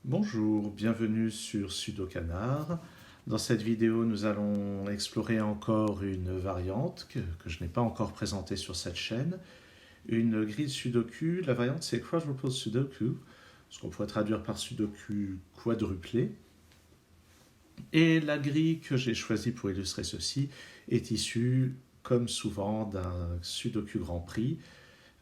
Bonjour, bienvenue sur Sudokanar. Dans cette vidéo, nous allons explorer encore une variante que je n'ai pas encore présentée sur cette chaîne. Une grille Sudoku, la variante c'est Quadruple Sudoku, ce qu'on pourrait traduire par Sudoku quadruplé. Et la grille que j'ai choisie pour illustrer ceci est issue, comme souvent, d'un Sudoku Grand Prix.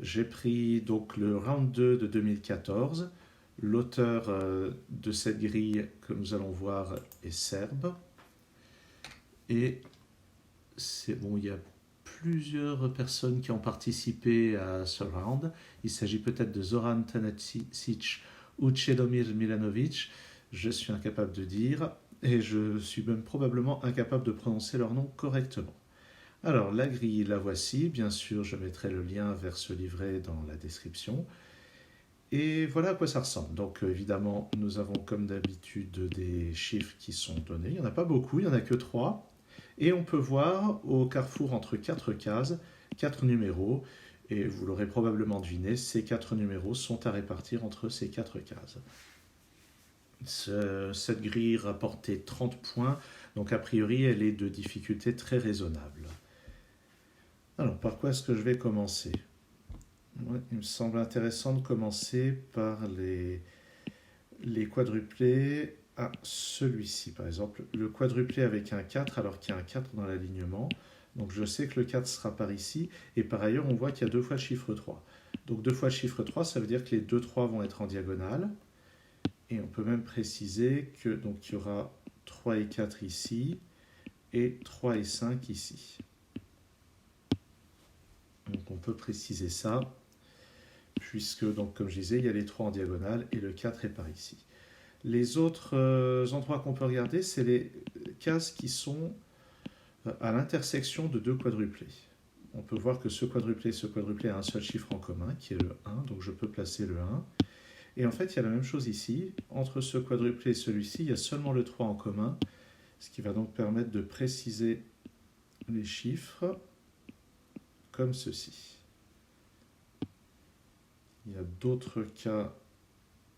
J'ai pris donc le round 2 de 2014. L'auteur de cette grille que nous allons voir est serbe. Et c'est bon, il y a plusieurs personnes qui ont participé à ce round. Il s'agit peut-être de Zoran Tanasic ou Chedomir Milanovic. Je suis incapable de dire et je suis même probablement incapable de prononcer leur nom correctement. Alors, la grille, la voici. Bien sûr, je mettrai le lien vers ce livret dans la description. Et voilà à quoi ça ressemble. Donc, évidemment, nous avons comme d'habitude des chiffres qui sont donnés. Il n'y en a pas beaucoup, il n'y en a que 3. Et on peut voir au carrefour entre 4 cases, 4 numéros. Et vous l'aurez probablement deviné, ces 4 numéros sont à répartir entre ces 4 cases. Cette grille rapportait 30 points, donc a priori, elle est de difficulté très raisonnable. Alors, par quoi est-ce que je vais commencer ? Ouais, il me semble intéressant de commencer par les quadruplés. Ah, celui-ci, par exemple. Le quadruplé avec un 4, alors qu'il y a un 4 dans l'alignement. Donc, je sais que le 4 sera par ici. Et par ailleurs, on voit qu'il y a deux fois le chiffre 3. Donc, deux fois le chiffre 3, ça veut dire que les deux 3 vont être en diagonale. Et on peut même préciser que donc, il y aura 3 et 4 ici. Et 3 et 5 ici. Donc, on peut préciser ça. Puisque, donc, comme je disais, il y a les 3 en diagonale et le 4 est par ici. Les autres endroits qu'on peut regarder, c'est les cases qui sont à l'intersection de deux quadruplés. On peut voir que ce quadruplé a un seul chiffre en commun, qui est le 1, donc je peux placer le 1. Et en fait, il y a la même chose ici. Entre ce quadruplé et celui-ci, il y a seulement le 3 en commun, ce qui va donc permettre de préciser les chiffres comme ceci. Il y a d'autres cas.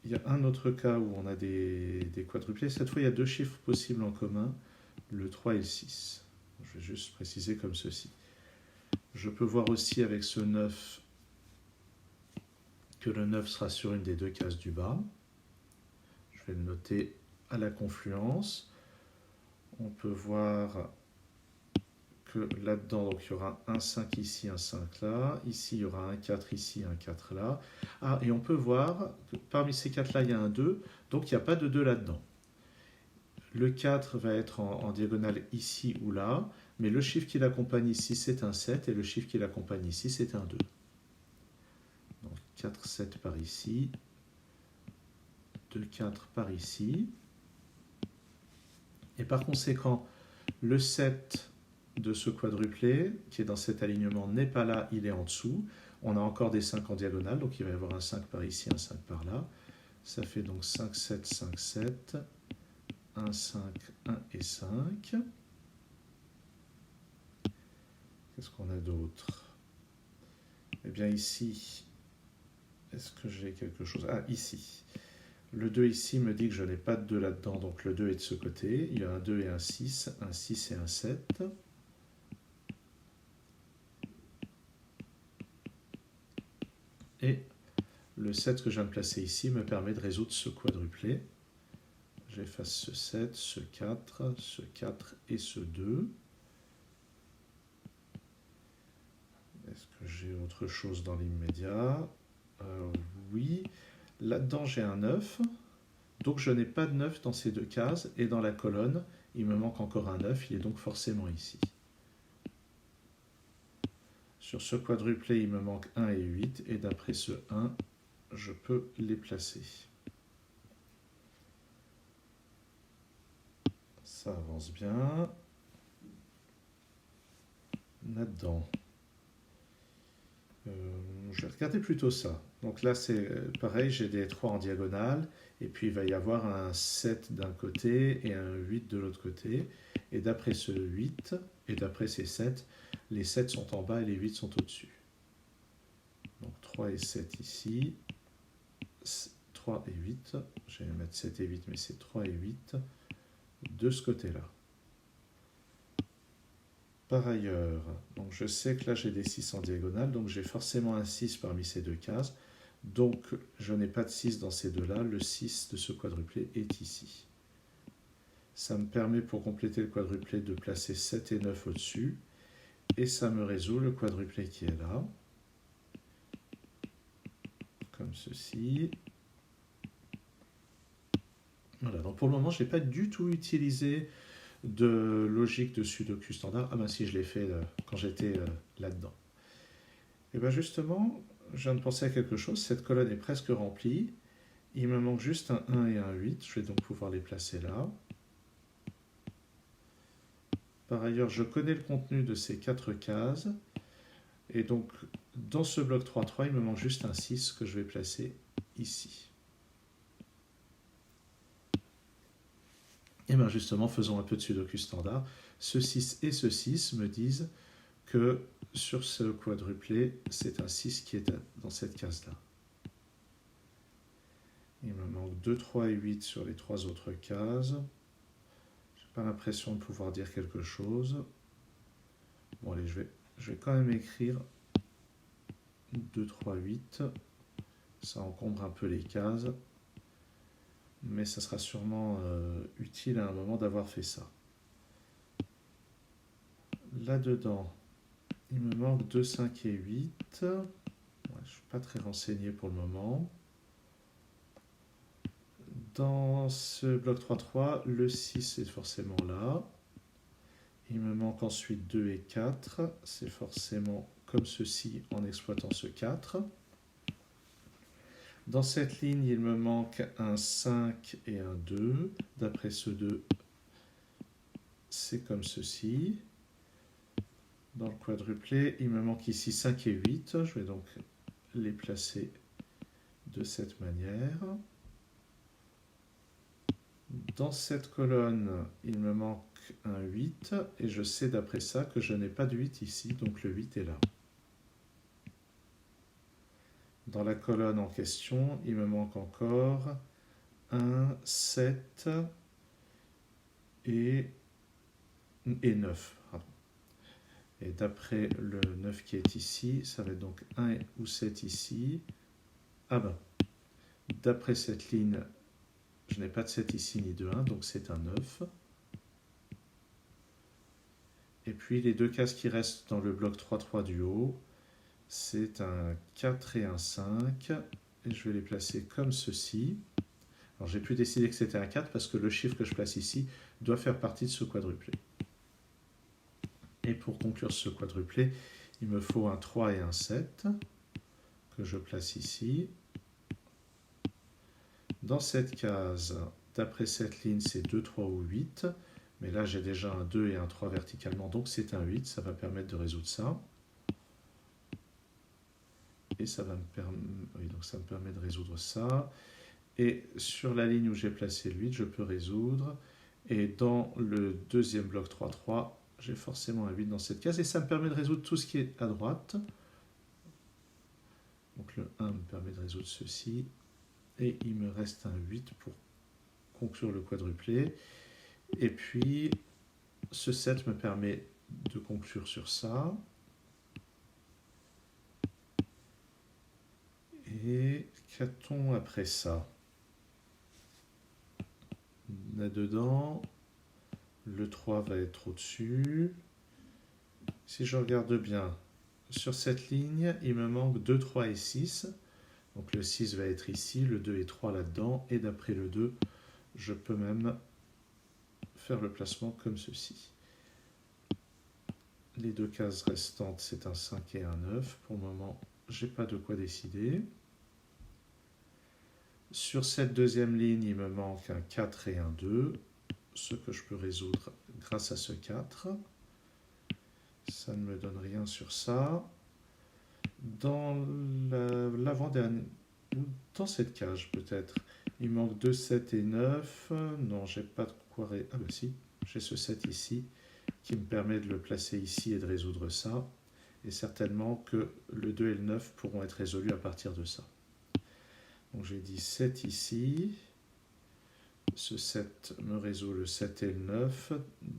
Il y a un autre cas où on a des quadruplés. Cette fois, il y a deux chiffres possibles en commun, le 3 et le 6. Je vais juste préciser comme ceci. Je peux voir aussi avec ce 9 que le 9 sera sur une des deux cases du bas. Je vais le noter à la confluence. On peut voir que là-dedans, donc, il y aura un 5 ici, un 5 là. Ici, il y aura un 4 ici, un 4 là. Ah, et on peut voir que parmi ces 4 là, il y a un 2, donc il n'y a pas de 2 là-dedans. Le 4 va être en diagonale ici ou là, mais le chiffre qui l'accompagne ici, c'est un 7, et le chiffre qui l'accompagne ici, c'est un 2. Donc 4, 7 par ici, 2, 4 par ici. Et par conséquent, le 7 de ce quadruplé, qui est dans cet alignement, n'est pas là, il est en dessous. On a encore des 5 en diagonale, donc il va y avoir un 5 par ici, un 5 par là. Ça fait donc 5, 7, 5, 7. 1, 5, 1 et 5. Qu'est-ce qu'on a d'autre ? Eh bien ici, est-ce que j'ai quelque chose ? Ah, ici. Le 2 ici me dit que je n'ai pas de 2 là-dedans, donc le 2 est de ce côté. Il y a un 2 et un 6 et un 7. Et le 7 que je viens de placer ici me permet de résoudre ce quadruplé. J'efface ce 7, ce 4 et ce 2. Est-ce que j'ai autre chose dans l'immédiat ? Oui. Là-dedans, j'ai un 9. Donc, je n'ai pas de 9 dans ces deux cases. Et dans la colonne, il me manque encore un 9. Il est donc forcément ici. Sur ce quadruplé, il me manque 1 et 8. Et d'après ce 1, je peux les placer. Ça avance bien. Là-dedans. Je vais regarder plutôt ça. Donc là, c'est pareil, j'ai des 3 en diagonale, et puis il va y avoir un 7 d'un côté et un 8 de l'autre côté. Et d'après ce 8, et d'après ces 7, les 7 sont en bas et les 8 sont au-dessus. Donc 3 et 7 ici, 3 et 8. Je vais mettre 7 et 8, mais c'est 3 et 8 de ce côté-là. Par ailleurs, donc je sais que là j'ai des 6 en diagonale, donc j'ai forcément un 6 parmi ces deux cases. Donc je n'ai pas de 6 dans ces deux-là, le 6 de ce quadruplé est ici. Ça me permet pour compléter le quadruplé de placer 7 et 9 au-dessus, et ça me résout le quadruplé qui est là, comme ceci. Voilà, donc pour le moment je n'ai pas du tout utilisé de logique de Sudoku standard. Ah ben si, je l'ai fait quand j'étais là-dedans. Et bien justement, je viens de penser à quelque chose, cette colonne est presque remplie, il me manque juste un 1 et un 8, je vais donc pouvoir les placer là. Par ailleurs, je connais le contenu de ces 4 cases, et donc dans ce bloc 3-3, il me manque juste un 6 que je vais placer ici. Et bien justement, faisons un peu de Sudoku standard. Ce 6 et ce 6 me disent que sur ce quadruplé, c'est un 6 qui est dans cette case-là. Il me manque 2, 3 et 8 sur les 3 autres cases. Je n'ai pas l'impression de pouvoir dire quelque chose. Bon allez, je vais quand même écrire 2, 3, 8. Ça encombre un peu les cases. Mais ça sera sûrement utile à un moment d'avoir fait ça. Là-dedans, il me manque 2, 5 et 8. Ouais, je ne suis pas très renseigné pour le moment. Dans ce bloc 3-3, le 6 est forcément là. Il me manque ensuite 2 et 4. C'est forcément comme ceci en exploitant ce 4. Dans cette ligne, il me manque un 5 et un 2. D'après ce 2, c'est comme ceci. Dans le quadruplé, il me manque ici 5 et 8. Je vais donc les placer de cette manière. Dans cette colonne, il me manque un 8, et je sais d'après ça que je n'ai pas de 8 ici, donc le 8 est là. Dans la colonne en question, il me manque encore 1, 7 et 9. Et d'après le 9 qui est ici, ça va être donc 1 ou 7 ici. Ah ben, d'après cette ligne, je n'ai pas de 7 ici ni de 1, donc c'est un 9. Et puis les deux cases qui restent dans le bloc 3-3 du haut, c'est un 4 et un 5. Et je vais les placer comme ceci. Alors j'ai pu décider que c'était un 4 parce que le chiffre que je place ici doit faire partie de ce quadruplé. Et pour conclure ce quadruplé, il me faut un 3 et un 7 que je place ici. Dans cette case, d'après cette ligne, c'est 2, 3 ou 8. Mais là, j'ai déjà un 2 et un 3 verticalement, donc c'est un 8. Ça va permettre de résoudre ça. Et ça va me permet de résoudre ça. Et sur la ligne où j'ai placé le 8, je peux résoudre. Et dans le deuxième bloc 3-3, j'ai forcément un 8 dans cette case. Et ça me permet de résoudre tout ce qui est à droite. Donc le 1 me permet de résoudre ceci. Et il me reste un 8 pour conclure le quadruplé. Et puis, ce 7 me permet de conclure sur ça. Et qu'a-t-on après ça? Là-dedans, le 3 va être au-dessus. Si je regarde bien, sur cette ligne, il me manque 2, 3 et 6. Donc le 6 va être ici, le 2 et 3 là-dedans. Et d'après le 2, je peux même faire le placement comme ceci. Les deux cases restantes, c'est un 5 et un 9. Pour le moment, je n'ai pas de quoi décider. Sur cette deuxième ligne, il me manque un 4 et un 2, ce que je peux résoudre grâce à ce 4. Ça ne me donne rien sur ça. Dans l'avant-dernier, dans cette cage peut-être, il manque 2, 7 et 9. Non, j'ai pas de quoi... Ah ben si, j'ai ce 7 ici qui me permet de le placer ici et de résoudre ça. Et certainement que le 2 et le 9 pourront être résolus à partir de ça. Donc j'ai dit 7 ici. Ce 7 me résout le 7 et le 9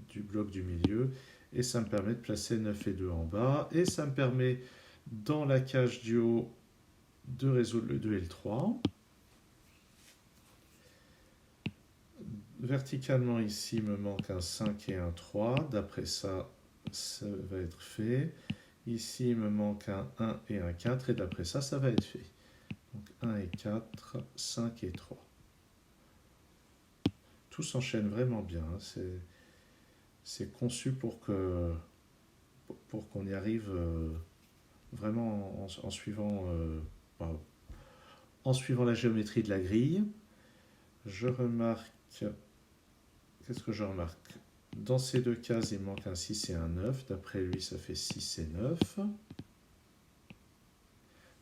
du bloc du milieu. Et ça me permet de placer 9 et 2 en bas. Et ça me permet, dans la cage du haut, de résoudre le 2 et le 3. Verticalement, ici, il me manque un 5 et un 3. D'après ça, ça va être fait. Ici, il me manque un 1 et un 4. Et d'après ça, ça va être fait. Donc 1 et 4, 5 et 3. Tout s'enchaîne vraiment bien. C'est conçu pour qu'on y arrive vraiment en suivant la géométrie de la grille. Je remarque, qu'est-ce que je remarque? Dans ces deux cases, il manque un 6 et un 9. D'après lui, ça fait 6 et 9.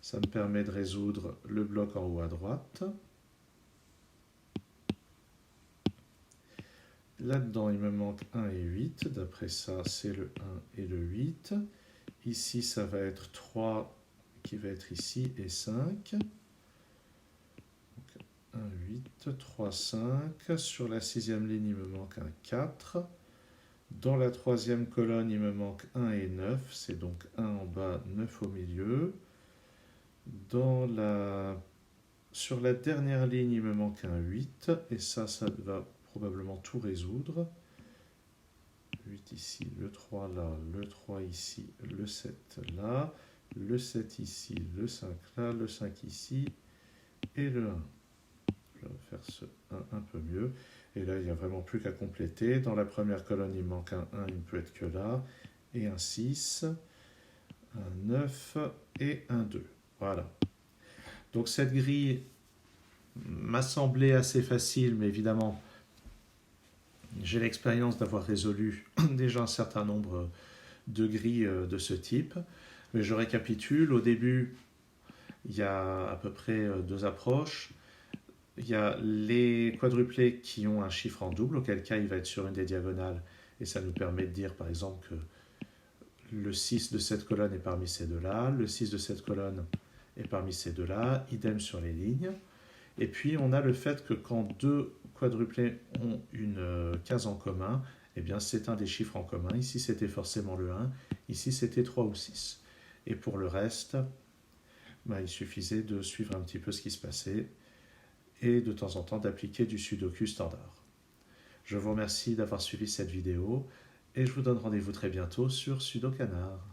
Ça me permet de résoudre le bloc en haut à droite. Là-dedans, il me manque 1 et 8. D'après ça, c'est le 1 et le 8. Ici, ça va être 3 qui va être ici et 5. Donc 1, 8, 3, 5. Sur la sixième ligne, il me manque un 4. Dans la troisième colonne, il me manque 1 et 9. C'est donc 1 en bas, 9 au milieu. Sur la dernière ligne, il me manque un 8. Et ça va probablement tout résoudre. 8 ici, le 3 là, le 3 ici, le 7 là, le 7 ici, le 5 là, le 5 ici et le 1. Je vais faire ce 1 un peu mieux. Et là, il n'y a vraiment plus qu'à compléter. Dans la première colonne, il manque un 1, il ne peut être que là. Et un 6, un 9 et un 2. Voilà. Donc cette grille m'a semblé assez facile, mais évidemment, j'ai l'expérience d'avoir résolu déjà un certain nombre de grilles de ce type. Mais je récapitule. Au début, il y a à peu près deux approches. Il y a les quadruplés qui ont un chiffre en double, auquel cas il va être sur une des diagonales. Et ça nous permet de dire par exemple que le 6 de cette colonne est parmi ces deux-là, le 6 de cette colonne est parmi ces deux-là, idem sur les lignes. Et puis on a le fait que quand deux quadruplés ont une case en commun, eh bien c'est un des chiffres en commun. Ici c'était forcément le 1, ici c'était 3 ou 6. Et pour le reste, il suffisait de suivre un petit peu ce qui se passait et de temps en temps d'appliquer du sudoku standard. Je vous remercie d'avoir suivi cette vidéo et je vous donne rendez-vous très bientôt sur Sudocanard.